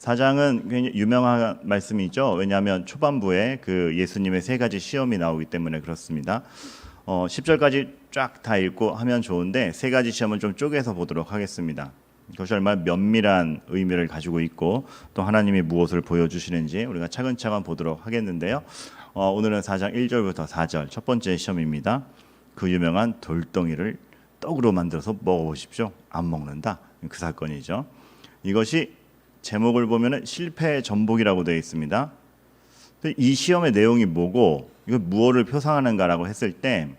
4장은 굉장히 유명한 말씀이죠. 왜냐하면 초반부에 그 예수님의 세 가지 시험이 나오기 때문에 그렇습니다. 10절까지 쫙 다 읽고 하면 좋은데 세 가지 시험을 좀 쪼개서 보도록 하겠습니다. 그것이 얼마나 면밀한 의미를 가지고 있고 또 하나님이 무엇을 보여주시는지 우리가 차근차근 보도록 하겠는데요. 오늘은 4장 1절부터 4절 첫 번째 시험입니다. 그 유명한 돌덩이를 떡으로 만들어서 먹어보십시오. 안 먹는다. 그 사건이죠. 이것이 제목을 보면 실패의 전복이라고 되어 있습니다. 이 시험의 내용이 뭐고 이거 무엇을 표상하는가라고 했을 때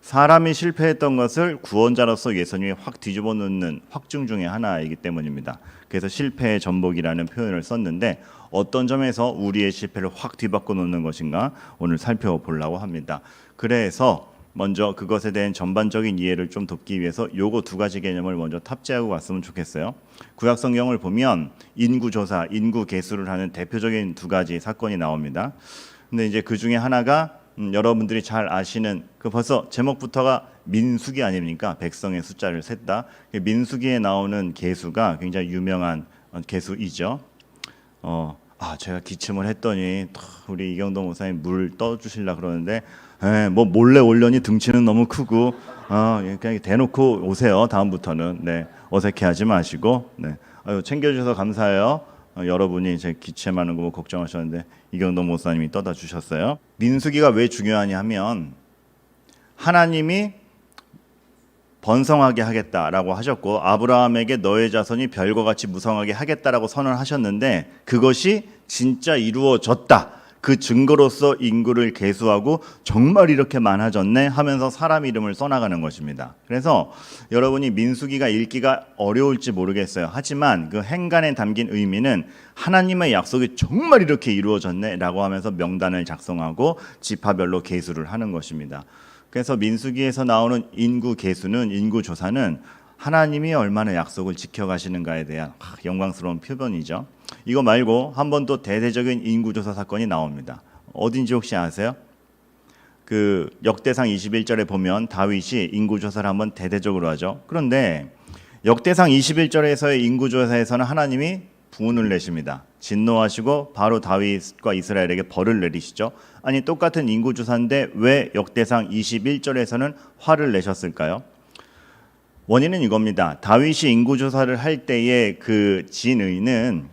사람이 실패했던 것을 구원자로서 예수님이 확 뒤집어 놓는 확증 중에 하나이기 때문입니다. 그래서 실패의 전복이라는 표현을 썼는데 어떤 점에서 우리의 실패를 확 뒤바꿔 놓는 것인가 오늘 살펴보려고 합니다. 그래서 먼저 그것에 대한 전반적인 이해를 좀 돕기 위해서 요거 두 가지 개념을 먼저 탑재하고 갔으면 좋겠어요. 구약 성경을 보면 인구조사, 인구계수를 하는 대표적인 두 가지 사건이 나옵니다. 근데 이제 그 중에 하나가 여러분들이 잘 아시는 그 벌써 제목부터가 민수기 아닙니까? 백성의 숫자를 셌다. 민수기에 나오는 계수가 굉장히 유명한 계수이죠. 제가 기침을 했더니 우리 이경동 목사님 물 떠주실라 그러는데 뭐 몰래 올려니 등치는 너무 크고 그냥 대놓고 오세요. 다음부터는 어색해하지 마시고 챙겨주셔서 감사해요. 여러분이 제 기침하는 거 걱정하셨는데 이경동 목사님이 떠다 주셨어요. 민수기가 왜 중요하냐 하면 하나님이 번성하게 하겠다라고 하셨고 아브라함에게 너의 자손이 별과 같이 무성하게 하겠다라고 선언하셨는데 그것이 진짜 이루어졌다. 그 증거로서 인구를 계수하고 정말 이렇게 많아졌네 하면서 사람 이름을 써나가는 것입니다. 그래서 여러분이 민수기가 읽기가 어려울지 모르겠어요. 하지만 그 행간에 담긴 의미는 하나님의 약속이 정말 이렇게 이루어졌네 라고 하면서 명단을 작성하고 지파별로 계수를 하는 것입니다. 그래서 민수기에서 나오는 인구 계수는 인구조사는 하나님이 얼마나 약속을 지켜가시는가에 대한 영광스러운 표본이죠. 이거 말고 한 번 또 대대적인 인구조사 사건이 나옵니다. 어딘지 혹시 아세요? 그 역대상 21절에 보면 다윗이 인구조사를 한번 대대적으로 하죠. 그런데 역대상 21절에서의 인구조사에서는 하나님이 분을 내십니다. 진노하시고 바로 다윗과 이스라엘에게 벌을 내리시죠. 아니 똑같은 인구조사인데 왜 역대상 21절에서는 화를 내셨을까요? 원인은 이겁니다. 다윗이 인구조사를 할 때의 그 진의는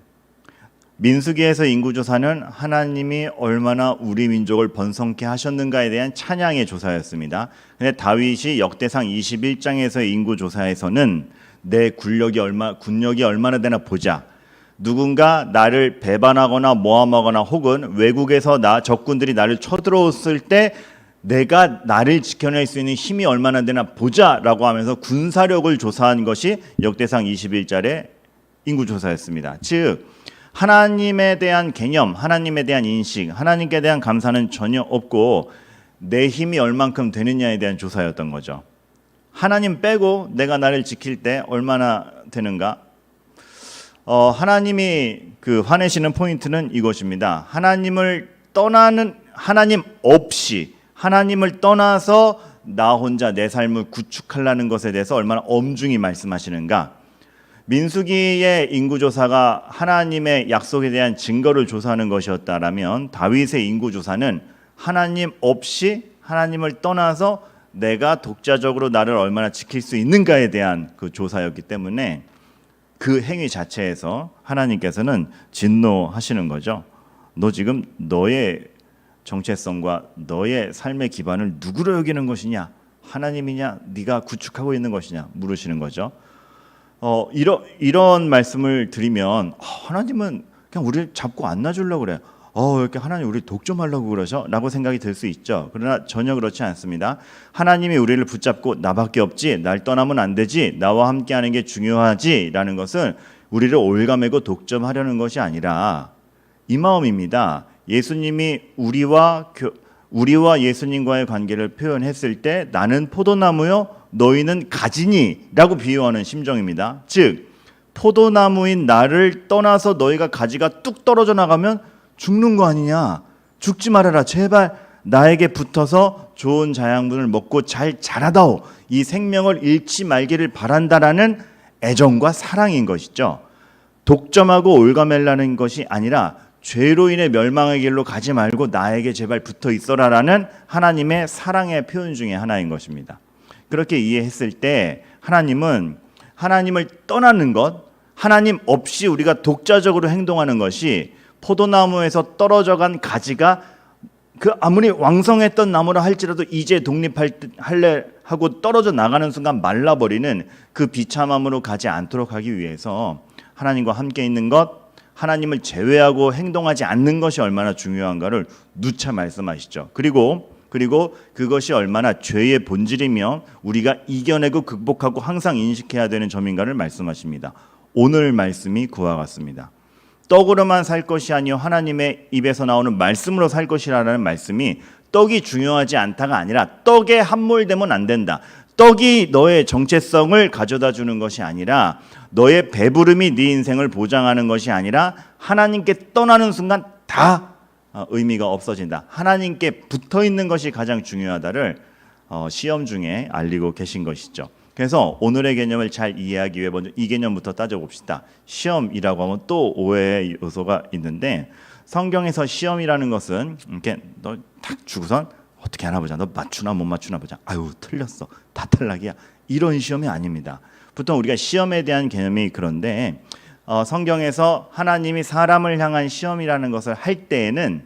민수기에서 인구조사는 하나님이 얼마나 우리 민족을 번성케 하셨는가에 대한 찬양의 조사였습니다. 근데 다윗이 역대상 21장에서의 인구조사에서는 내 군력이 얼마나 되나 보자. 누군가 나를 배반하거나 모함하거나 혹은 외국에서 적군들이 나를 쳐들어왔을 때 내가 나를 지켜낼 수 있는 힘이 얼마나 되나 보자라고 하면서 군사력을 조사한 것이 역대상 21절의 인구조사였습니다. 즉 하나님에 대한 개념, 하나님에 대한 인식, 하나님께 대한 감사는 전혀 없고 내 힘이 얼만큼 되느냐에 대한 조사였던 거죠. 하나님 빼고 내가 나를 지킬 때 얼마나 되는가? 하나님이 그 화내시는 포인트는 이것입니다. 하나님을 떠나는 하나님 없이 하나님을 떠나서 나 혼자 내 삶을 구축하려는 것에 대해서 얼마나 엄중히 말씀하시는가? 민수기의 인구조사가 하나님의 약속에 대한 증거를 조사하는 것이었다라면 다윗의 인구조사는 하나님 없이 하나님을 떠나서 내가 독자적으로 나를 얼마나 지킬 수 있는가에 대한 그 조사였기 때문에 그 행위 자체에서 하나님께서는 진노하시는 거죠. 너 지금 너의 정체성과 너의 삶의 기반을 누구로 여기는 것이냐? 하나님이냐? 네가 구축하고 있는 것이냐? 물으시는 거죠. 이런 말씀을 드리면 하나님은 그냥 우리를 잡고 안 놔주려고 그래요. 이렇게 하나님 우리를 독점하려고 그러셔? 라고 생각이 들 수 있죠. 그러나 전혀 그렇지 않습니다. 하나님이 우리를 붙잡고 나밖에 없지, 날 떠나면 안 되지, 나와 함께하는 게 중요하지 라는 것은 우리를 올가매고 독점하려는 것이 아니라 이 마음입니다. 예수님이 우리와 예수님과의 관계를 표현했을 때 나는 포도나무요 너희는 가지니 라고 비유하는 심정입니다. 즉 포도나무인 나를 떠나서 너희가 가지가 뚝 떨어져 나가면 죽는 거 아니냐. 죽지 말아라. 제발 나에게 붙어서 좋은 자양분을 먹고 잘 자라다오. 이 생명을 잃지 말기를 바란다라는 애정과 사랑인 것이죠. 독점하고 올가매라는 것이 아니라 죄로 인해 멸망의 길로 가지 말고 나에게 제발 붙어 있어라라는 하나님의 사랑의 표현 중에 하나인 것입니다. 그렇게 이해했을 때 하나님은 하나님을 떠나는 것, 하나님 없이 우리가 독자적으로 행동하는 것이 포도나무에서 떨어져간 가지가 그 아무리 왕성했던 나무라 할지라도 이제 독립할래 하고 떨어져 나가는 순간 말라버리는 그 비참함으로 가지 않도록 하기 위해서 하나님과 함께 있는 것, 하나님을 제외하고 행동하지 않는 것이 얼마나 중요한가를 누차 말씀하시죠. 그리고 그것이 얼마나 죄의 본질이며 우리가 이겨내고 극복하고 항상 인식해야 되는 점인가를 말씀하십니다. 오늘 말씀이 그와 같습니다. 떡으로만 살 것이 아니요 하나님의 입에서 나오는 말씀으로 살 것이라는 말씀이 떡이 중요하지 않다가 아니라 떡에 함몰되면 안 된다. 떡이 너의 정체성을 가져다 주는 것이 아니라 너의 배부름이 네 인생을 보장하는 것이 아니라 하나님께 떠나는 순간 다 의미가 없어진다. 하나님께 붙어있는 것이 가장 중요하다를 시험 중에 알리고 계신 것이죠. 그래서 오늘의 개념을 잘 이해하기 위해 먼저 이 개념부터 따져봅시다. 시험이라고 하면 또 오해의 요소가 있는데 성경에서 시험이라는 것은 이렇게 너 탁 주고선 어떻게 하나 보자. 너 맞추나 못 맞추나 보자. 아유 틀렸어. 다 탈락이야. 이런 시험이 아닙니다. 보통 우리가 시험에 대한 개념이 그런데 성경에서 하나님이 사람을 향한 시험이라는 것을 할 때에는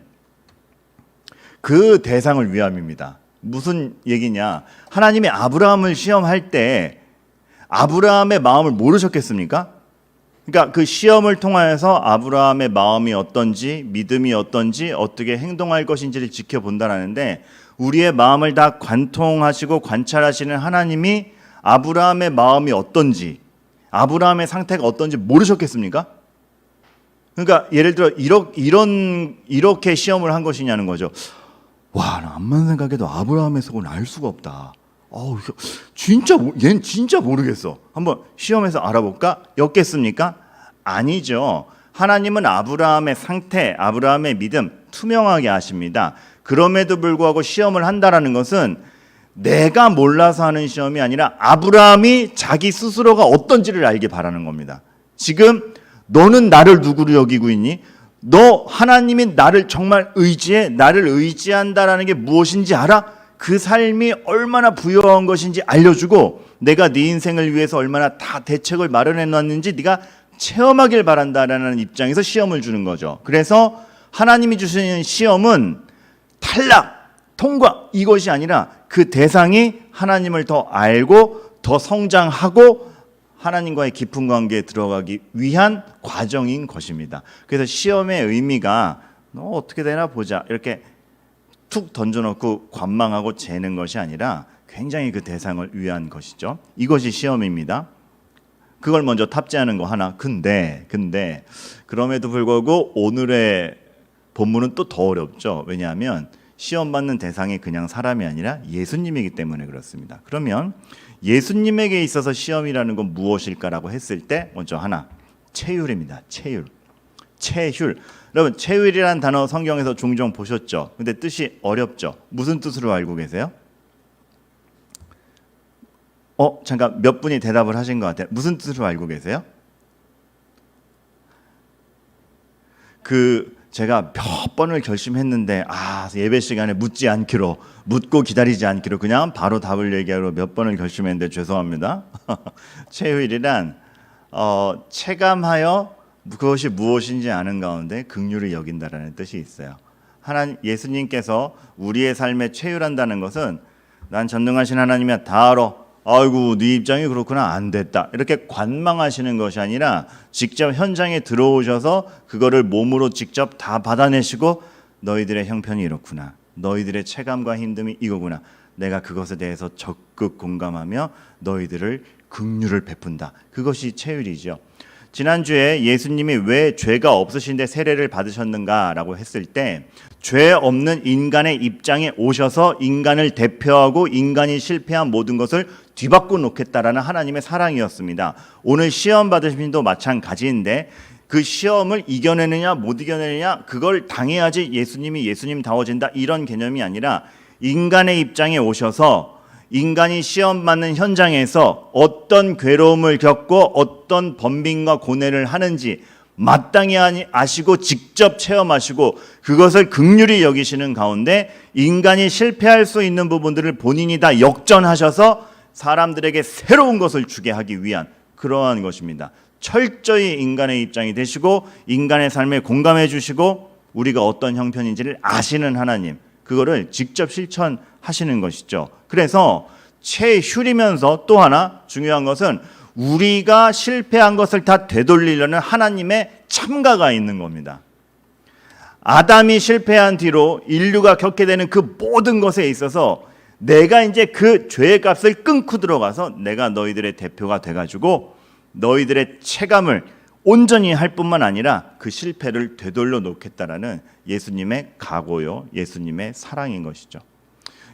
그 대상을 위함입니다. 무슨 얘기냐? 하나님이 아브라함을 시험할 때 아브라함의 마음을 모르셨겠습니까? 그러니까 그 시험을 통하여서 아브라함의 마음이 어떤지, 믿음이 어떤지, 어떻게 행동할 것인지를 지켜본다라는데 우리의 마음을 다 관통하시고 관찰하시는 하나님이 아브라함의 마음이 어떤지, 아브라함의 상태가 어떤지 모르셨겠습니까? 그러니까 예를 들어 이렇게 시험을 한 것이냐는 거죠. 와, 나 암만 생각해도 아브라함의 속은 알 수가 없다. 진짜 얘는 진짜 모르겠어. 한번 시험에서 알아볼까? 였겠습니까? 아니죠. 하나님은 아브라함의 상태, 아브라함의 믿음 투명하게 아십니다. 그럼에도 불구하고 시험을 한다라는 것은 내가 몰라서 하는 시험이 아니라 아브라함이 자기 스스로가 어떤지를 알기 바라는 겁니다. 지금 너는 나를 누구로 여기고 있니? 너 하나님이 나를 정말 의지해? 나를 의지한다라는 게 무엇인지 알아? 그 삶이 얼마나 부여한 것인지 알려주고 내가 네 인생을 위해서 얼마나 다 대책을 마련해 놨는지 네가 체험하길 바란다라는 입장에서 시험을 주는 거죠. 그래서 하나님이 주시는 시험은 탈락, 통과 이것이 아니라 그 대상이 하나님을 더 알고 더 성장하고 하나님과의 깊은 관계에 들어가기 위한 과정인 것입니다. 그래서 시험의 의미가 너 어떻게 되나 보자 이렇게 툭 던져놓고 관망하고 재는 것이 아니라 굉장히 그 대상을 위한 것이죠. 이것이 시험입니다. 그걸 먼저 탑재하는 거 하나. 근데 그럼에도 불구하고 오늘의 본문은 또 더 어렵죠. 왜냐하면 시험 받는 대상이 그냥 사람이 아니라 예수님이기 때문에 그렇습니다. 그러면 예수님에게 있어서 시험이라는 건 무엇일까라고 했을 때 먼저 하나, 체휼입니다. 체휼. 여러분 체휼이라는 단어 성경에서 종종 보셨죠? 근데 뜻이 어렵죠? 무슨 뜻으로 알고 계세요? 잠깐 몇 분이 대답을 하신 것 같아요. 무슨 뜻으로 알고 계세요? 제가 몇 번을 결심했는데 예배 시간에 묻고 기다리지 않기로 그냥 바로 답을 얘기하러 몇 번을 결심했는데 죄송합니다. 체휼이란 체감하여 그것이 무엇인지 아는 가운데 긍휼을 여긴다라는 뜻이 있어요. 예수님께서 우리의 삶에 체휼한다는 것은 난 전능하신 하나님이야 다 알아. 아이고 네 입장이 그렇구나 안 됐다 이렇게 관망하시는 것이 아니라 직접 현장에 들어오셔서 그거를 몸으로 직접 다 받아내시고 너희들의 형편이 이렇구나, 너희들의 체감과 힘듦이 이거구나, 내가 그것에 대해서 적극 공감하며 너희들을 긍휼을 베푼다. 그것이 체휼이죠. 지난주에 예수님이 왜 죄가 없으신데 세례를 받으셨는가라고 했을 때 죄 없는 인간의 입장에 오셔서 인간을 대표하고 인간이 실패한 모든 것을 뒤바꿔 놓겠다라는 하나님의 사랑이었습니다. 오늘 시험 받으신 분도 마찬가지인데 그 시험을 이겨내느냐 못 이겨내느냐 그걸 당해야지 예수님다워진다 이런 개념이 아니라 인간의 입장에 오셔서 인간이 시험 받는 현장에서 어떤 괴로움을 겪고 어떤 번민과 고뇌를 하는지 마땅히 아시고 직접 체험하시고 그것을 긍휼히 여기시는 가운데 인간이 실패할 수 있는 부분들을 본인이 다 역전하셔서 사람들에게 새로운 것을 주게 하기 위한 그러한 것입니다. 철저히 인간의 입장이 되시고 인간의 삶에 공감해 주시고 우리가 어떤 형편인지를 아시는 하나님, 그거를 직접 실천하시는 것이죠. 그래서 최휴리면서 또 하나 중요한 것은 우리가 실패한 것을 다 되돌리려는 하나님의 참가가 있는 겁니다. 아담이 실패한 뒤로 인류가 겪게 되는 그 모든 것에 있어서 내가 이제 그 죄의 값을 끊고 들어가서 내가 너희들의 대표가 돼가지고 너희들의 체감을 온전히 할 뿐만 아니라 그 실패를 되돌려 놓겠다라는 예수님의 각오요, 예수님의 사랑인 것이죠.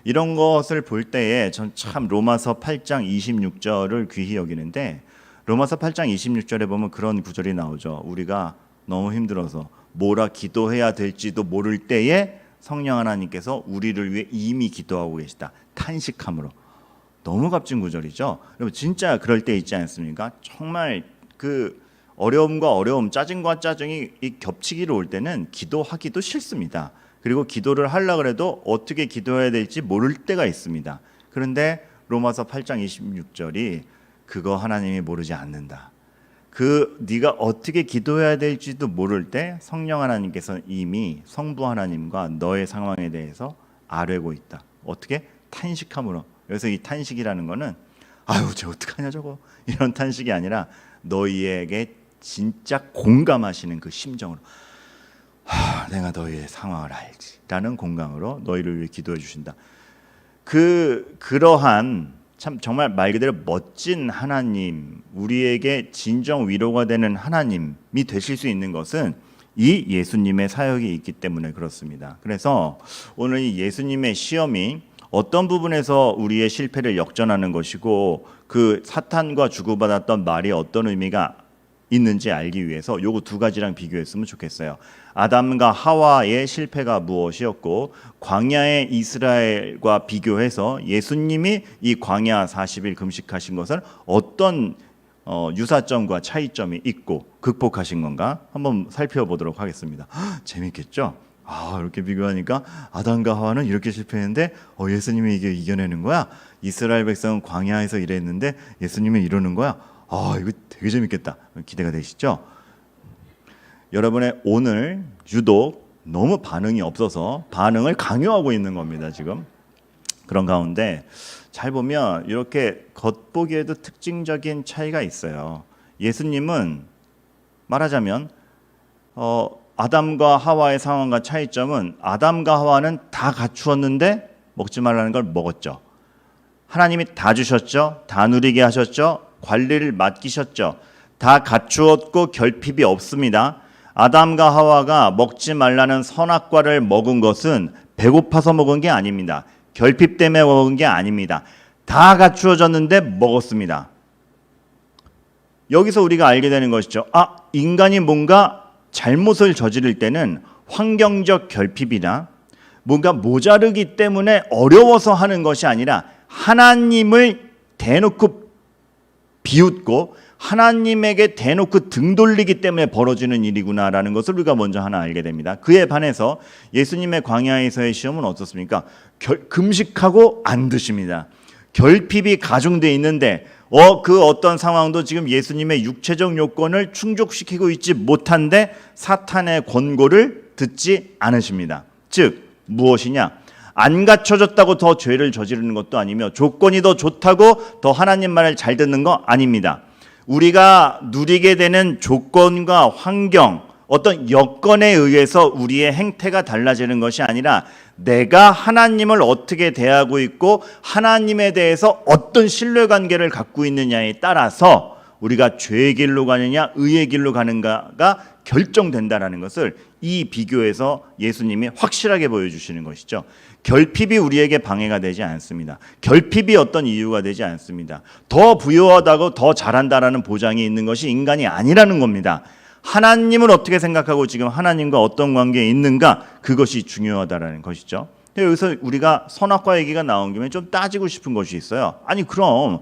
이런 것을 볼 때에 전 참 로마서 8장 26절을 귀히 여기는데, 로마서 8장 26절에 보면 그런 구절이 나오죠. 우리가 너무 힘들어서 뭐라 기도해야 될지도 모를 때에 성령 하나님께서 우리를 위해 이미 기도하고 계시다. 탄식함으로. 너무 값진 구절이죠. 여러분 진짜 그럴 때 있지 않습니까? 정말 그 어려움과 어려움, 짜증과 짜증이 겹치기로 올 때는 기도하기도 싫습니다. 그리고 기도를 하려고 해도 어떻게 기도해야 될지 모를 때가 있습니다. 그런데 로마서 8장 26절이 그거 하나님이 모르지 않는다. 그 네가 어떻게 기도해야 될지도 모를 때 성령 하나님께서 이미 성부 하나님과 너의 상황에 대해서 아뢰고 있다. 어떻게? 탄식함으로. 그래서 이 탄식이라는 거는 아유 쟤 어떡하냐 저거 이런 탄식이 아니라 너희에게 진짜 공감하시는 그 심정으로 내가 너희의 상황을 알지 라는 공감으로 너희를 위해 기도해 주신다. 그러한 참 정말 말 그대로 멋진 하나님, 우리에게 진정 위로가 되는 하나님이 되실 수 있는 것은 이 예수님의 사역이 있기 때문에 그렇습니다. 그래서 오늘 이 예수님의 시험이 어떤 부분에서 우리의 실패를 역전하는 것이고 그 사탄과 주고받았던 말이 어떤 의미가 있는지 알기 위해서 요거 두 가지랑 비교했으면 좋겠어요. 아담과 하와의 실패가 무엇이었고 광야의 이스라엘과 비교해서 예수님이 이 광야 40일 금식하신 것은 어떤 유사점과 차이점이 있고 극복하신 건가 한번 살펴보도록 하겠습니다. 재밌겠죠? 이렇게 비교하니까 아담과 하와는 이렇게 실패했는데 예수님이 이게 이겨내는 거야. 이스라엘 백성은 광야에서 이랬는데 예수님이 이러는 거야. 이거 되게 재밌겠다. 기대가 되시죠? 여러분의 오늘 유독 너무 반응이 없어서 반응을 강요하고 있는 겁니다. 지금 그런 가운데 잘 보면 이렇게 겉보기에도 특징적인 차이가 있어요. 예수님은 말하자면 아담과 하와의 상황과 차이점은 아담과 하와는 다 갖추었는데 먹지 말라는 걸 먹었죠. 하나님이 다 주셨죠. 다 누리게 하셨죠. 관리를 맡기셨죠. 다 갖추었고 결핍이 없습니다. 아담과 하와가 먹지 말라는 선악과를 먹은 것은 배고파서 먹은 게 아닙니다. 결핍 때문에 먹은 게 아닙니다. 다 갖추어졌는데 먹었습니다. 여기서 우리가 알게 되는 것이죠. 인간이 뭔가 잘못을 저지를 때는 환경적 결핍이나 뭔가 모자르기 때문에 어려워서 하는 것이 아니라 하나님을 대놓고 비웃고 하나님에게 대놓고 등 돌리기 때문에 벌어지는 일이구나라는 것을 우리가 먼저 하나 알게 됩니다. 그에 반해서 예수님의 광야에서의 시험은 어떻습니까? 금식하고 안 드십니다. 결핍이 가중돼 있는데 그 어떤 상황도 지금 예수님의 육체적 요건을 충족시키고 있지 못한데 사탄의 권고를 듣지 않으십니다. 즉 무엇이냐? 안 갖춰졌다고 더 죄를 저지르는 것도 아니며 조건이 더 좋다고 더 하나님 말을 잘 듣는 거 아닙니다. 우리가 누리게 되는 조건과 환경, 어떤 여건에 의해서 우리의 행태가 달라지는 것이 아니라 내가 하나님을 어떻게 대하고 있고 하나님에 대해서 어떤 신뢰관계를 갖고 있느냐에 따라서 우리가 죄의 길로 가느냐 의의 길로 가는가가 결정된다는 것을 이 비교에서 예수님이 확실하게 보여주시는 것이죠. 결핍이 우리에게 방해가 되지 않습니다. 결핍이 어떤 이유가 되지 않습니다. 더 부유하다고 더 잘한다라는 보장이 있는 것이 인간이 아니라는 겁니다. 하나님을 어떻게 생각하고 지금 하나님과 어떤 관계에 있는가, 그것이 중요하다라는 것이죠. 여기서 우리가 선악과 얘기가 나온 김에 좀 따지고 싶은 것이 있어요. 아니 그럼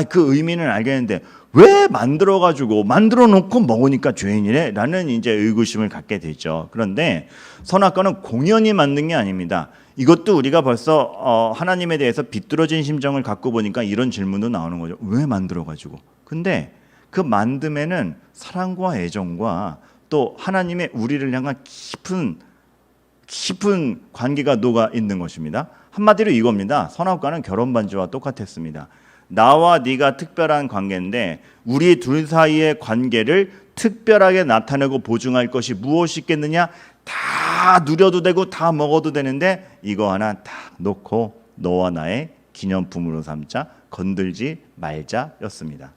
그 의미는 알겠는데 왜 만들어 놓고 먹으니까 죄인이래? 라는 이제 의구심을 갖게 되죠. 그런데 선악과는 공연히 만든 게 아닙니다. 이것도 우리가 벌써 하나님에 대해서 비뚤어진 심정을 갖고 보니까 이런 질문도 나오는 거죠. 왜 만들어가지고? 근데 그 만듦에는 사랑과 애정과 또 하나님의 우리를 향한 깊은 관계가 녹아 있는 것입니다. 한마디로 이겁니다. 선악과는 결혼 반지와 똑같았습니다. 나와 네가 특별한 관계인데 우리 둘 사이의 관계를 특별하게 나타내고 보증할 것이 무엇이 있겠느냐? 다 누려도 되고 다 먹어도 되는데 이거 하나 딱 놓고 너와 나의 기념품으로 삼자, 건들지 말자였습니다.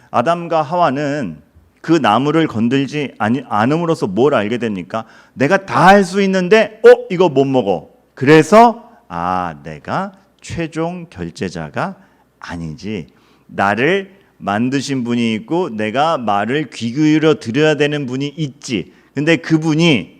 아담과 하와는 그 나무를 건들지 않음으로써 뭘 알게 됩니까? 내가 다 할 수 있는데 이거 못 먹어. 그래서 내가 최종 결제자가 아니지. 나를 만드신 분이 있고 내가 말을 귀 기울여 들어야 되는 분이 있지. 근데 그분이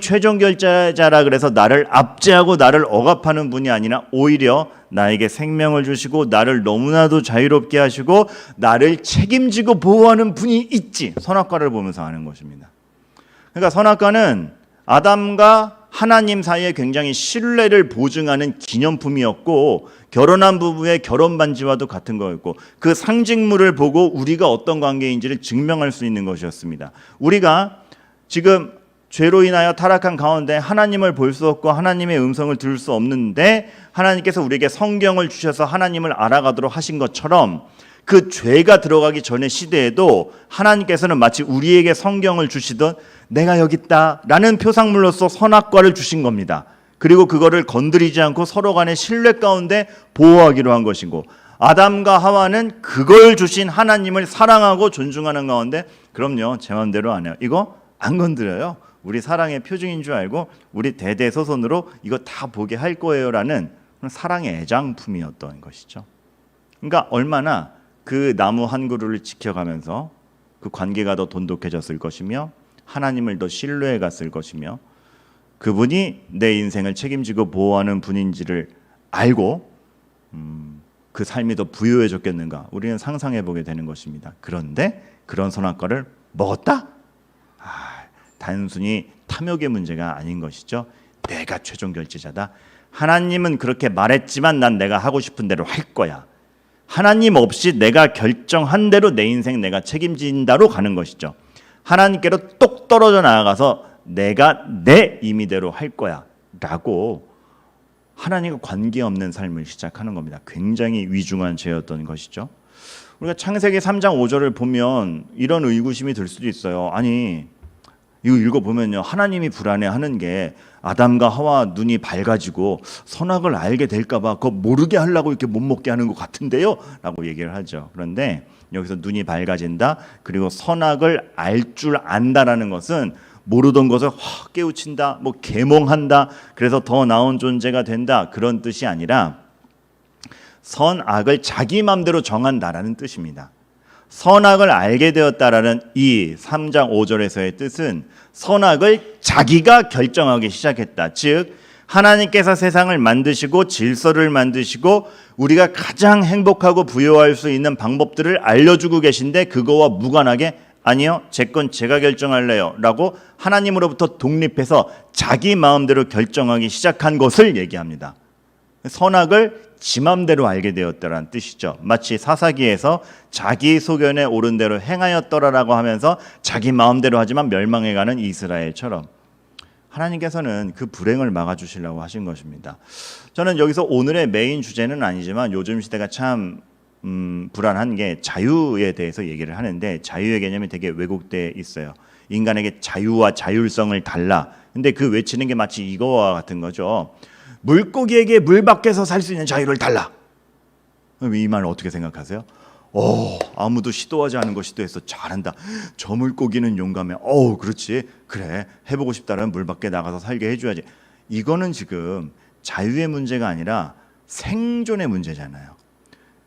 최종 결제자라 그래서 나를 압제하고 나를 억압하는 분이 아니라 오히려 나에게 생명을 주시고 나를 너무나도 자유롭게 하시고 나를 책임지고 보호하는 분이 있지. 선악과를 보면서 아는 것입니다. 그러니까 선악과는 아담과 하나님 사이에 굉장히 신뢰를 보증하는 기념품이었고 결혼한 부부의 결혼 반지와도 같은 거였고 그 상징물을 보고 우리가 어떤 관계인지를 증명할 수 있는 것이었습니다. 우리가 지금 죄로 인하여 타락한 가운데 하나님을 볼 수 없고 하나님의 음성을 들을 수 없는데 하나님께서 우리에게 성경을 주셔서 하나님을 알아가도록 하신 것처럼 그 죄가 들어가기 전의 시대에도 하나님께서는 마치 우리에게 성경을 주시던 내가 여기 있다라는 표상물로서 선악과를 주신 겁니다. 그리고 그거를 건드리지 않고 서로 간의 신뢰 가운데 보호하기로 한 것이고 아담과 하와는 그걸 주신 하나님을 사랑하고 존중하는 가운데 그럼요 제 마음대로 안 해요. 이거 안 건드려요. 우리 사랑의 표징인 줄 알고 우리 대대소손으로 이거 다 보게 할 거예요라는 사랑의 애장품이었던 것이죠. 그러니까 얼마나 그 나무 한 그루를 지켜가면서 그 관계가 더 돈독해졌을 것이며 하나님을 더 신뢰해 갔을 것이며 그분이 내 인생을 책임지고 보호하는 분인지를 알고 그 삶이 더 부유해졌겠는가 우리는 상상해 보게 되는 것입니다. 그런데 그런 선악과를 먹었다? 단순히 탐욕의 문제가 아닌 것이죠. 내가 최종 결제자다. 하나님은 그렇게 말했지만 난 내가 하고 싶은 대로 할 거야. 하나님 없이 내가 결정한 대로 내 인생 내가 책임진다로 가는 것이죠. 하나님께로 똑 떨어져 나아가서 내가 내 임의대로 할 거야 라고 하나님과 관계없는 삶을 시작하는 겁니다. 굉장히 위중한 죄였던 것이죠. 우리가 창세기 3장 5절을 보면 이런 의구심이 들 수도 있어요. 아니 이거 읽어보면요 하나님이 불안해하는 게 아담과 하와 눈이 밝아지고 선악을 알게 될까봐 그거 모르게 하려고 이렇게 못 먹게 하는 것 같은데요 라고 얘기를 하죠. 그런데 여기서 눈이 밝아진다 그리고 선악을 알 줄 안다라는 것은 모르던 것을 확 깨우친다 계몽한다 그래서 더 나은 존재가 된다 그런 뜻이 아니라 선악을 자기 맘대로 정한다라는 뜻입니다. 선악을 알게 되었다라는 이 3장 5절에서의 뜻은 선악을 자기가 결정하기 시작했다. 즉 하나님께서 세상을 만드시고 질서를 만드시고 우리가 가장 행복하고 부여할 수 있는 방법들을 알려주고 계신데 그거와 무관하게 아니요 제 건 제가 결정할래요 라고 하나님으로부터 독립해서 자기 마음대로 결정하기 시작한 것을 얘기합니다. 선악을 지 맘대로 알게 되었다라는 뜻이죠. 마치 사사기에서 자기 소견에 오른 대로 행하였더라라고 하면서 자기 마음대로 하지만 멸망해가는 이스라엘처럼 하나님께서는 그 불행을 막아주시려고 하신 것입니다. 저는 여기서 오늘의 메인 주제는 아니지만 요즘 시대가 참 불안한 게 자유에 대해서 얘기를 하는데 자유의 개념이 되게 왜곡되어 있어요. 인간에게 자유와 자율성을 달라. 근데 그 외치는 게 마치 이거와 같은 거죠. 물고기에게 물 밖에서 살 수 있는 자유를 달라. 이 말 어떻게 생각하세요? 아무도 시도하지 않은 거 시도해서 잘한다. 저 물고기는 용감해. 그렇지. 그래. 해보고 싶다면 물 밖에 나가서 살게 해줘야지. 이거는 지금 자유의 문제가 아니라 생존의 문제잖아요.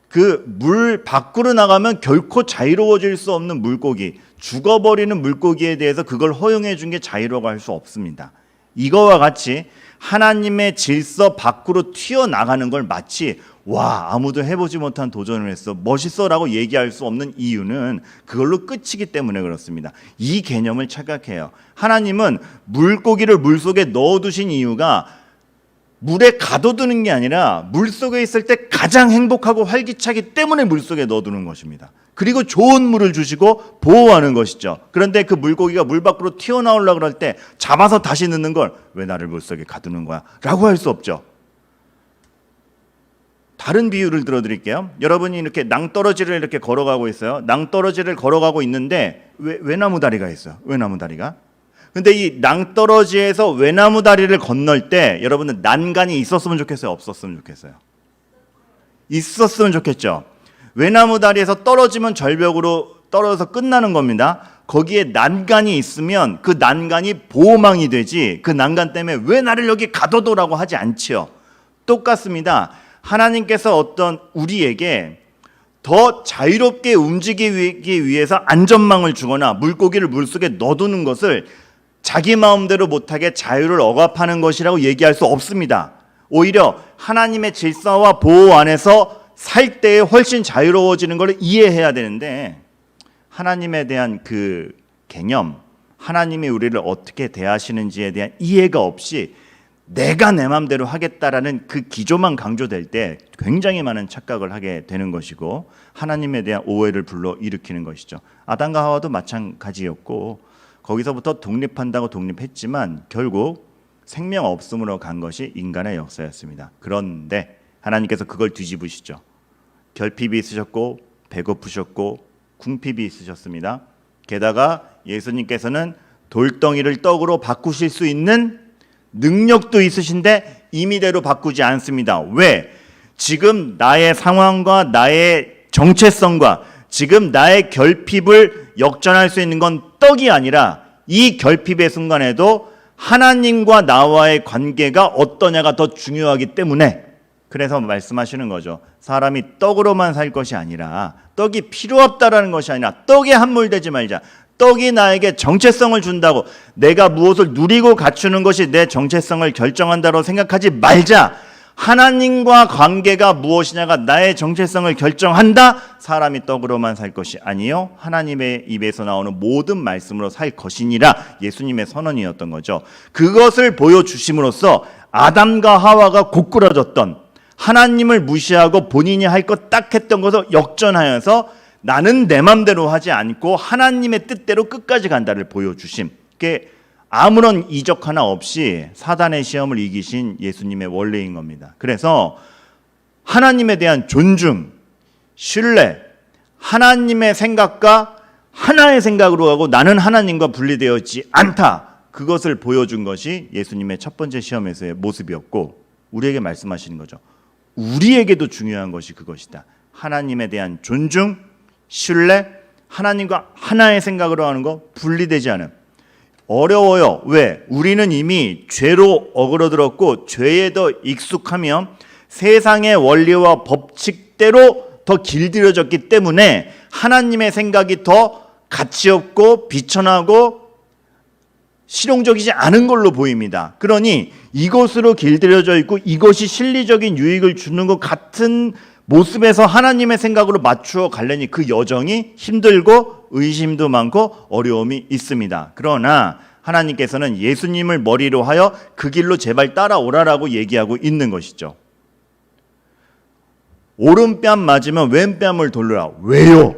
그 물 밖으로 나가면 결코 자유로워질 수 없는 물고기, 죽어버리는 물고기에 대해서 그걸 허용해 준 게 자유라고 할 수 없습니다. 이거와 같이 하나님의 질서 밖으로 튀어나가는 걸 마치 와 아무도 해보지 못한 도전을 했어 멋있어라고 얘기할 수 없는 이유는 그걸로 끝이기 때문에 그렇습니다. 이 개념을 착각해요. 하나님은 물고기를 물속에 넣어두신 이유가 물에 가둬두는 게 아니라 물속에 있을 때 가장 행복하고 활기차기 때문에 물속에 넣어두는 것입니다. 그리고 좋은 물을 주시고 보호하는 것이죠. 그런데 그 물고기가 물 밖으로 튀어나오려고 그럴 때 잡아서 다시 넣는 걸 왜 나를 물속에 가두는 거야? 라고 할 수 없죠. 다른 비유를 들어드릴게요. 여러분이 이렇게 낭떠러지를 이렇게 걸어가고 있어요. 낭떠러지를 걸어가고 있는데 외나무 다리가 있어요. 외나무 다리가. 근데 이 낭떠러지에서 외나무 다리를 건널 때 여러분은 난간이 있었으면 좋겠어요? 없었으면 좋겠어요? 있었으면 좋겠죠. 외나무 다리에서 떨어지면 절벽으로 떨어져서 끝나는 겁니다. 거기에 난간이 있으면 그 난간이 보호망이 되지 그 난간 때문에 왜 나를 여기 가둬둬라고 하지 않지요. 똑같습니다. 하나님께서 어떤 우리에게 더 자유롭게 움직이기 위해서 안전망을 주거나 물고기를 물속에 넣어두는 것을 자기 마음대로 못하게 자유를 억압하는 것이라고 얘기할 수 없습니다. 오히려 하나님의 질서와 보호 안에서 살 때에 훨씬 자유로워지는 걸 이해해야 되는데 하나님에 대한 그 개념, 하나님이 우리를 어떻게 대하시는지에 대한 이해가 없이 내가 내 마음대로 하겠다라는 그 기조만 강조될 때 굉장히 많은 착각을 하게 되는 것이고 하나님에 대한 오해를 불러일으키는 것이죠. 아담과 하와도 마찬가지였고 거기서부터 독립한다고 독립했지만 결국 생명 없음으로 간 것이 인간의 역사였습니다. 그런데 하나님께서 그걸 뒤집으시죠. 결핍이 있으셨고 배고프셨고 궁핍이 있으셨습니다. 게다가 예수님께서는 돌덩이를 떡으로 바꾸실 수 있는 능력도 있으신데 임의대로 바꾸지 않습니다. 왜? 지금 나의 상황과 나의 정체성과 지금 나의 결핍을 역전할 수 있는 건 떡이 아니라 이 결핍의 순간에도 하나님과 나와의 관계가 어떠냐가 더 중요하기 때문에 그래서 말씀하시는 거죠. 사람이 떡으로만 살 것이 아니라 떡이 필요 없다라는 것이 아니라 떡에 함몰되지 말자. 떡이 나에게 정체성을 준다고 내가 무엇을 누리고 갖추는 것이 내 정체성을 결정한다고 생각하지 말자. 하나님과 관계가 무엇이냐가 나의 정체성을 결정한다. 사람이 떡으로만 살 것이 아니요 하나님의 입에서 나오는 모든 말씀으로 살 것이니라 예수님의 선언이었던 거죠. 그것을 보여주심으로써 아담과 하와가 고꾸라졌던 하나님을 무시하고 본인이 할 것 딱 했던 것을 역전하여서 나는 내 맘대로 하지 않고 하나님의 뜻대로 끝까지 간다를 보여주심. 그게 아무런 이적 하나 없이 사단의 시험을 이기신 예수님의 원리인 겁니다. 그래서 하나님에 대한 존중, 신뢰, 하나님의 생각과 하나의 생각으로 하고 나는 하나님과 분리되어 있지 않다. 그것을 보여준 것이 예수님의 첫 번째 시험에서의 모습이었고 우리에게 말씀하시는 거죠. 우리에게도 중요한 것이 그것이다. 하나님에 대한 존중, 신뢰, 하나님과 하나의 생각으로 하는 거 분리되지 않음. 어려워요. 왜? 우리는 이미 죄로 어그러들었고 죄에 더 익숙하며 세상의 원리와 법칙대로 더 길들여졌기 때문에 하나님의 생각이 더 가치없고 비천하고 실용적이지 않은 걸로 보입니다. 그러니 이것으로 길들여져 있고 이것이 실리적인 유익을 주는 것 같은 모습에서 하나님의 생각으로 맞추어 가려니 그 여정이 힘들고 의심도 많고 어려움이 있습니다. 그러나 하나님께서는 예수님을 머리로 하여 그 길로 제발 따라오라라고 얘기하고 있는 것이죠. 오른뺨 맞으면 왼뺨을 돌려라. 왜요?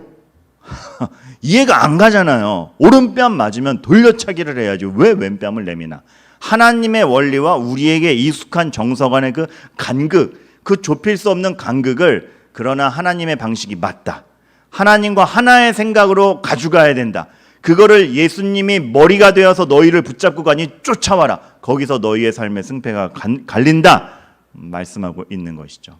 이해가 안 가잖아요. 오른뺨 맞으면 돌려차기를 해야지 왜 왼뺨을 내미나. 하나님의 원리와 우리에게 익숙한 정서 간의 그 간극, 그 좁힐 수 없는 간극을 그러나 하나님의 방식이 맞다. 하나님과 하나의 생각으로 가져가야 된다. 그거를 예수님이 머리가 되어서 너희를 붙잡고 가니 쫓아와라. 거기서 너희의 삶의 승패가 갈린다. 말씀하고 있는 것이죠.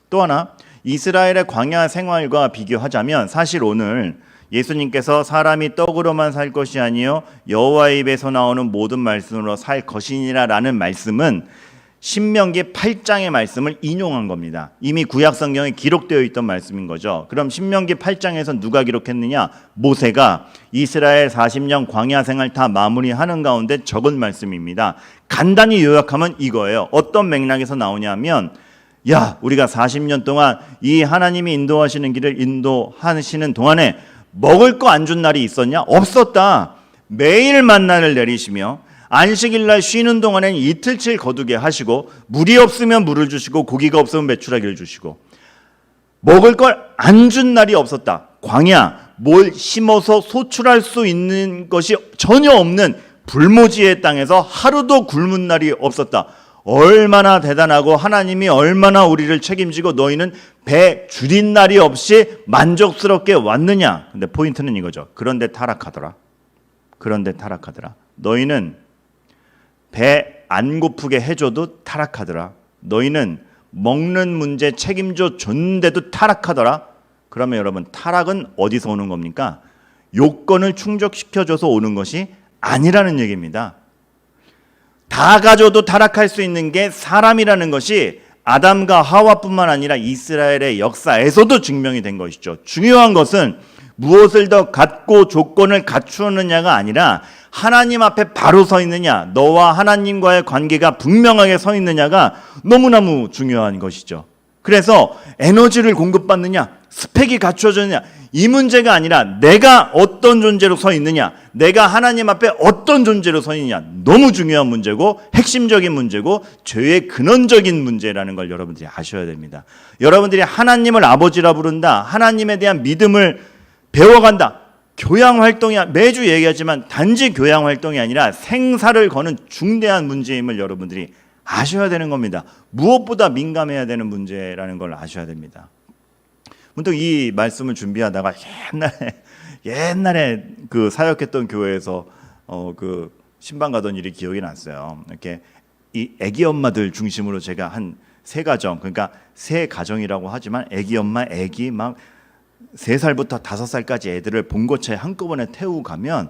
또 하나 이스라엘의 광야 생활과 비교하자면 사실 오늘 예수님께서 사람이 떡으로만 살 것이 아니요 여호와의 입에서 나오는 모든 말씀으로 살 것이니라 라는 말씀은 신명기 8장의 말씀을 인용한 겁니다. 이미 구약 성경에 기록되어 있던 말씀인 거죠. 그럼 신명기 8장에서 누가 기록했느냐? 모세가 이스라엘 40년 광야 생활 다 마무리하는 가운데 적은 말씀입니다. 간단히 요약하면 이거예요. 어떤 맥락에서 나오냐면, 야, 우리가 40년 동안 이 하나님이 인도하시는 길을 인도하시는 동안에 먹을 거 안 준 날이 있었냐? 없었다. 매일 만나를 내리시며 안식일날 쉬는 동안에는 이틀치를 거두게 하시고, 물이 없으면 물을 주시고 고기가 없으면 메추라기를 주시고, 먹을 걸 안 준 날이 없었다. 광야, 뭘 심어서 소출할 수 있는 것이 전혀 없는 불모지의 땅에서 하루도 굶은 날이 없었다. 얼마나 대단하고 하나님이 얼마나 우리를 책임지고 너희는 배 줄인 날이 없이 만족스럽게 왔느냐. 근데 포인트는 이거죠. 그런데 타락하더라. 너희는 배 안 고프게 해줘도 타락하더라. 너희는 먹는 문제 책임져 줬는데도 타락하더라. 그러면 여러분, 타락은 어디서 오는 겁니까? 요건을 충족시켜줘서 오는 것이 아니라는 얘기입니다. 다 가져도 타락할 수 있는 게 사람이라는 것이 아담과 하와뿐만 아니라 이스라엘의 역사에서도 증명이 된 것이죠. 중요한 것은 무엇을 더 갖고 조건을 갖추었느냐가 아니라 하나님 앞에 바로 서 있느냐, 너와 하나님과의 관계가 분명하게 서 있느냐가 너무너무 중요한 것이죠. 그래서 에너지를 공급받느냐, 스펙이 갖추어졌느냐, 이 문제가 아니라 내가 어떤 존재로 서 있느냐, 내가 하나님 앞에 어떤 존재로 서 있느냐, 너무 중요한 문제고 핵심적인 문제고 죄의 근원적인 문제라는 걸 여러분들이 아셔야 됩니다. 여러분들이 하나님을 아버지라 부른다, 하나님에 대한 믿음을 배워간다, 교양 활동이야. 매주 얘기하지만 단지 교양 활동이 아니라 생사를 거는 중대한 문제임을 여러분들이 아셔야 되는 겁니다. 무엇보다 민감해야 되는 문제라는 걸 아셔야 됩니다. 문득 이 말씀을 준비하다가 옛날에 그 사역했던 교회에서 그 신방 가던 일이 기억이 났어요. 이렇게 이 아기 엄마들 중심으로 제가 한 세 가정, 그러니까 세 가정이라고 하지만 아기 엄마, 아기 막 3살부터 5살까지 애들을 본고차에 한꺼번에 태우고 가면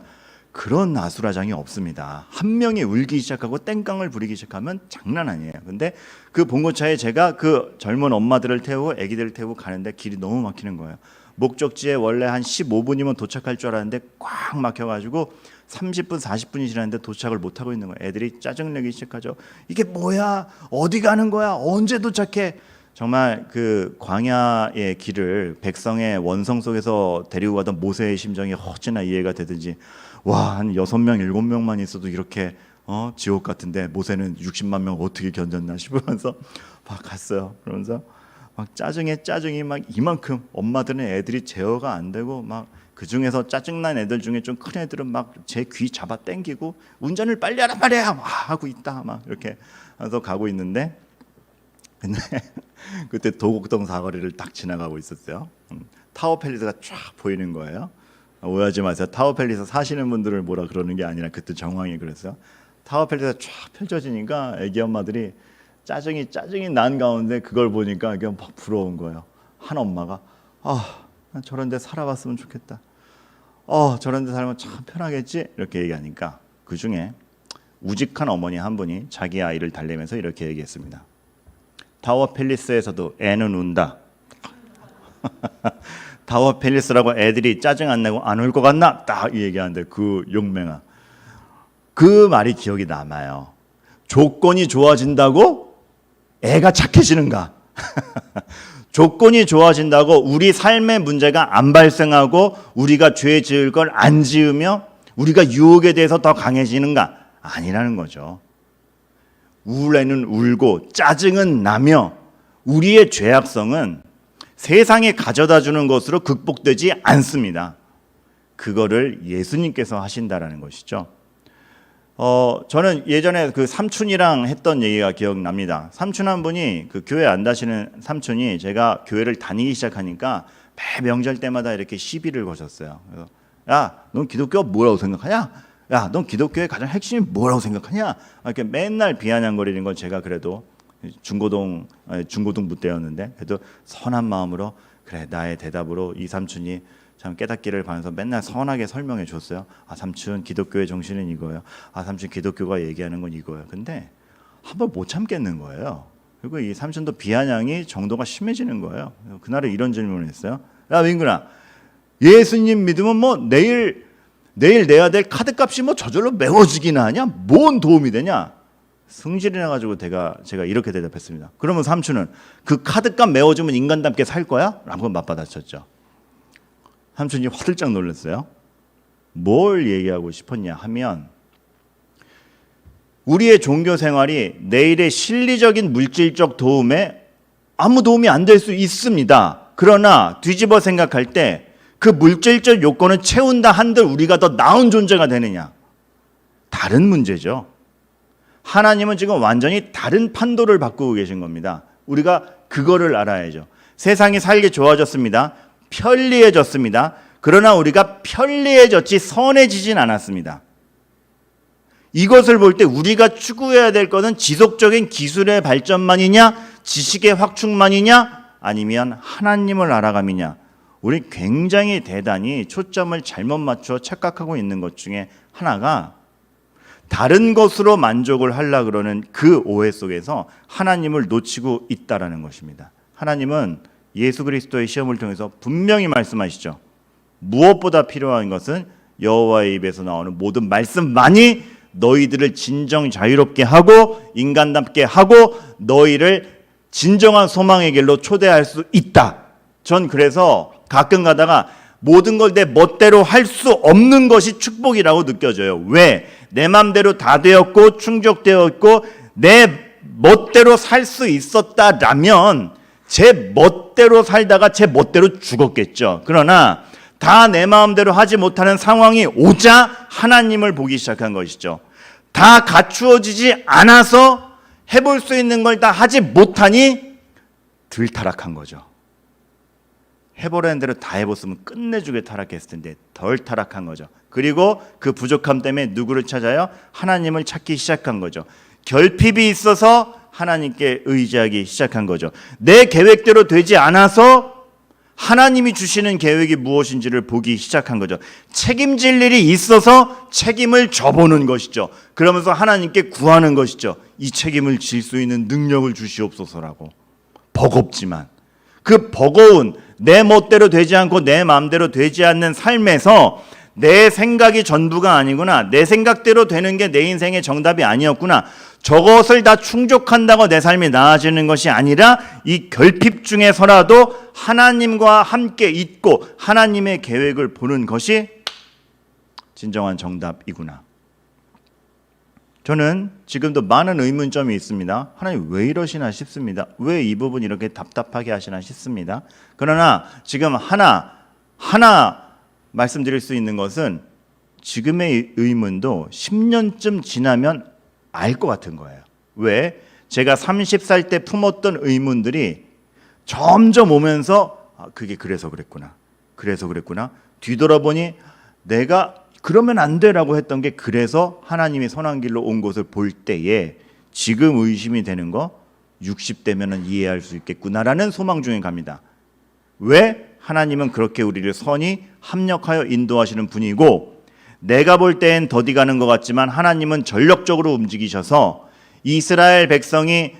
그런 아수라장이 없습니다. 한 명이 울기 시작하고 땡깡을 부리기 시작하면 장난 아니에요. 근데 그 본고차에 제가 그 젊은 엄마들을 태우고 아기들을 태우고 가는데 길이 너무 막히는 거예요. 목적지에 원래 한 15분이면 도착할 줄 알았는데 꽉 막혀가지고 30분, 40분이 지났는데 도착을 못하고 있는 거예요. 애들이 짜증내기 시작하죠. 이게 뭐야? 어디 가는 거야? 언제 도착해? 정말 그 광야의 길을 백성의 원성 속에서 데리고 가던 모세의 심정이 어찌나 이해가 되든지, 와, 한 6명, 7명만 있어도 이렇게 지옥 같은데 모세는 60만 명 어떻게 견뎠나 싶으면서 막 갔어요. 그러면서 막 짜증이 막 이만큼, 엄마들은 애들이 제어가 안 되고 막 그 중에서 짜증난 애들 중에 좀 큰 애들은 막 제 귀 잡아 당기고 운전을 빨리 하란 말이야 막 하고 있다 막 이렇게 해서 가고 있는데, 근데 그때 도곡동 사거리를 딱 지나가고 있었어요. 타워팰리스가 쫙 보이는 거예요. 오해하지 마세요. 타워팰리스 사시는 분들을 뭐라 그러는 게 아니라 그때 정황이 그랬어요. 타워팰리스가 쫙 펼쳐지니까 애기 엄마들이 짜증이 난 가운데 그걸 보니까 그냥 막 부러운 거예요. 한 엄마가 난 저런 데 살아봤으면 좋겠다. 저런 데 살면 참 편하겠지? 이렇게 얘기하니까 그 중에 우직한 어머니 한 분이 자기 아이를 달래면서 이렇게 얘기했습니다. 타워 팰리스에서도 애는 운다. 타워 팰리스라고 애들이 짜증 안 내고 안 울 것 같나? 딱 얘기하는데 그 용맹아, 그 말이 기억이 남아요. 조건이 좋아진다고 애가 착해지는가? 조건이 좋아진다고 우리 삶의 문제가 안 발생하고 우리가 죄 지을 걸 안 지으며 우리가 유혹에 대해서 더 강해지는가? 아니라는 거죠. 울에는 울고 짜증은 나며 우리의 죄악성은 세상에 가져다 주는 것으로 극복되지 않습니다. 그거를 예수님께서 하신다라는 것이죠. 저는 예전에 그 삼촌이랑 했던 얘기가 기억납니다. 삼촌 한 분이, 그 교회 안 다니시는 삼촌이 제가 교회를 다니기 시작하니까 매 명절 때마다 이렇게 시비를 거셨어요. 그래서 야, 넌 기독교가 뭐라고 생각하냐? 야, 넌 기독교의 가장 핵심이 뭐라고 생각하냐? 이렇게 맨날 비아냥거리는 걸 제가 그래도 중고등부 때였는데 그래도 선한 마음으로, 그래, 나의 대답으로 이 삼촌이 참 깨닫기를 바라면서 맨날 선하게 설명해 줬어요. 삼촌, 기독교의 정신은 이거예요. 삼촌, 기독교가 얘기하는 건 이거예요. 근데 한번 못 참겠는 거예요. 그리고 이 삼촌도 비아냥이 정도가 심해지는 거예요. 그날에 이런 질문을 했어요. 야 민근아, 예수님 믿으면 뭐 내일 내야 될 카드값이 뭐 저절로 메워지기나 하냐? 뭔 도움이 되냐? 승질이 나가지고 제가 이렇게 대답했습니다. 그러면 삼촌은 그 카드값 메워주면 인간답게 살 거야? 라고 맞받아쳤죠. 삼촌이 화들짝 놀랐어요. 뭘 얘기하고 싶었냐 하면 우리의 종교 생활이 내일의 실리적인 물질적 도움에 아무 도움이 안 될 수 있습니다. 그러나 뒤집어 생각할 때 그 물질적 요건을 채운다 한들 우리가 더 나은 존재가 되느냐? 다른 문제죠. 하나님은 지금 완전히 다른 판도를 바꾸고 계신 겁니다. 우리가 그거를 알아야죠. 세상이 살기 좋아졌습니다. 편리해졌습니다. 그러나 우리가 편리해졌지 선해지진 않았습니다. 이것을 볼 때 우리가 추구해야 될 것은 지속적인 기술의 발전만이냐, 지식의 확충만이냐, 아니면 하나님을 알아감이냐. 우리 굉장히 대단히 초점을 잘못 맞춰 착각하고 있는 것 중에 하나가 다른 것으로 만족을 하려고 그러는 그 오해 속에서 하나님을 놓치고 있다라는 것입니다. 하나님은 예수 그리스도의 시험을 통해서 분명히 말씀하시죠. 무엇보다 필요한 것은 여호와의 입에서 나오는 모든 말씀만이 너희들을 진정 자유롭게 하고 인간답게 하고 너희를 진정한 소망의 길로 초대할 수 있다. 전 그래서 가끔 가다가 모든 걸 내 멋대로 할 수 없는 것이 축복이라고 느껴져요. 왜? 내 맘대로 다 되었고 충족되었고 내 멋대로 살 수 있었다라면 제 멋대로 살다가 제 멋대로 죽었겠죠. 그러나 다 내 마음대로 하지 못하는 상황이 오자 하나님을 보기 시작한 것이죠. 다 갖추어지지 않아서 해볼 수 있는 걸 다 하지 못하니 들타락한 거죠. 해보라는 대로 다 해봤으면 끝내주게 타락했을 텐데 덜 타락한 거죠. 그리고 그 부족함 때문에 누구를 찾아요? 하나님을 찾기 시작한 거죠. 결핍이 있어서 하나님께 의지하기 시작한 거죠. 내 계획대로 되지 않아서 하나님이 주시는 계획이 무엇인지를 보기 시작한 거죠. 책임질 일이 있어서 책임을 져보는 것이죠. 그러면서 하나님께 구하는 것이죠. 이 책임을 질 수 있는 능력을 주시옵소서라고. 버겁지만 그 버거운 내 멋대로 되지 않고 내 마음대로 되지 않는 삶에서 내 생각이 전부가 아니구나. 내 생각대로 되는 게 내 인생의 정답이 아니었구나. 저것을 다 충족한다고 내 삶이 나아지는 것이 아니라 이 결핍 중에서라도 하나님과 함께 있고 하나님의 계획을 보는 것이 진정한 정답이구나. 저는 지금도 많은 의문점이 있습니다. 하나님 왜 이러시나 싶습니다. 왜 이 부분 이렇게 답답하게 하시나 싶습니다. 그러나 지금 하나 말씀드릴 수 있는 것은 지금의 의문도 10년쯤 지나면 알 것 같은 거예요. 왜? 제가 30살 때 품었던 의문들이 점점 오면서 그게 그래서 그랬구나. 뒤돌아보니 내가 그러면 안 돼라고 했던 게 그래서 하나님이 선한 길로 온 것을 볼 때에 지금 의심이 되는 거 60대면은 이해할 수 있겠구나라는 소망 중에 갑니다. 왜? 하나님은 그렇게 우리를 선히 합력하여 인도하시는 분이고 내가 볼 땐 더디 가는 것 같지만 하나님은 전력적으로 움직이셔서 이스라엘 백성이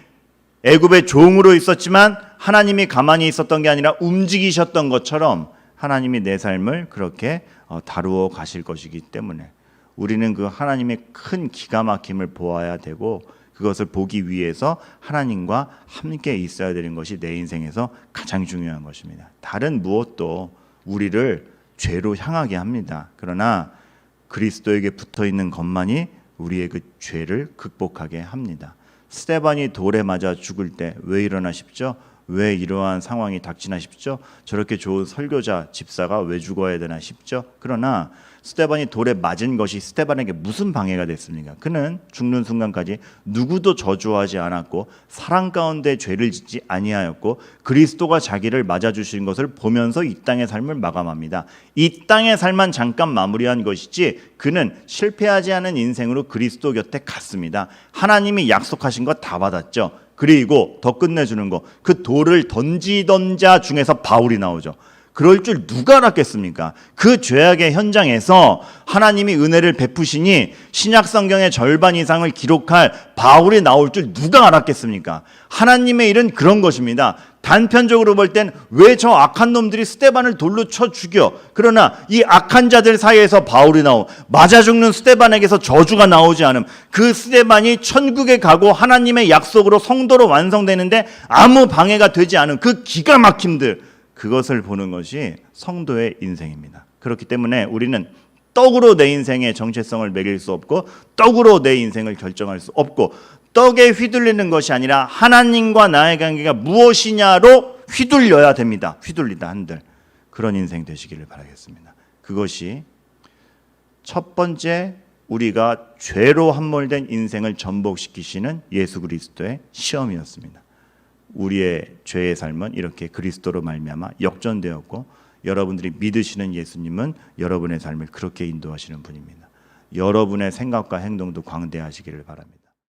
애굽의 종으로 있었지만 하나님이 가만히 있었던 게 아니라 움직이셨던 것처럼 하나님이 내 삶을 그렇게 다루어 가실 것이기 때문에 우리는 그 하나님의 큰 기가 막힘을 보아야 되고 그것을 보기 위해서 하나님과 함께 있어야 되는 것이 내 인생에서 가장 중요한 것입니다. 다른 무엇도 우리를 죄로 향하게 합니다. 그러나 그리스도에게 붙어있는 것만이 우리의 그 죄를 극복하게 합니다. 스데반이 돌에 맞아 죽을 때 왜 일어나 싶죠? 왜 이러한 상황이 닥치나 싶죠? 저렇게 좋은 설교자, 집사가 왜 죽어야 되나 싶죠? 그러나 스데반이 돌에 맞은 것이 스데반에게 무슨 방해가 됐습니까? 그는 죽는 순간까지 누구도 저주하지 않았고 사랑 가운데 죄를 짓지 아니하였고 그리스도가 자기를 맞아주신 것을 보면서 이 땅의 삶을 마감합니다. 이 땅의 삶만 잠깐 마무리한 것이지 그는 실패하지 않은 인생으로 그리스도 곁에 갔습니다. 하나님이 약속하신 거 다 받았죠. 그리고 더 끝내주는 거, 그 돌을 던지던 자 중에서 바울이 나오죠. 그럴 줄 누가 알았겠습니까? 그 죄악의 현장에서 하나님이 은혜를 베푸시니 신약 성경의 절반 이상을 기록할 바울이 나올 줄 누가 알았겠습니까? 하나님의 일은 그런 것입니다. 단편적으로 볼 땐 왜 저 악한 놈들이 스데반을 돌로 쳐 죽여? 그러나 이 악한 자들 사이에서 바울이 맞아 죽는 스데반에게서 저주가 나오지 않음. 그 스데반이 천국에 가고 하나님의 약속으로 성도로 완성되는데 아무 방해가 되지 않은 그 기가 막힘들, 그것을 보는 것이 성도의 인생입니다. 그렇기 때문에 우리는 떡으로 내 인생의 정체성을 매길 수 없고, 떡으로 내 인생을 결정할 수 없고, 떡에 휘둘리는 것이 아니라 하나님과 나의 관계가 무엇이냐로 휘둘려야 됩니다. 휘둘리다 한들 그런 인생 되시기를 바라겠습니다. 그것이 첫 번째, 우리가 죄로 함몰된 인생을 전복시키시는 예수 그리스도의 시험이었습니다. 우리의 죄의 삶은 이렇게 그리스도로 말미암아 역전되었고, 여러분들이 믿으시는 예수님은 여러분의 삶을 그렇게 인도하시는 분입니다. 여러분의 생각과 행동도 광대하시기를 바랍니다.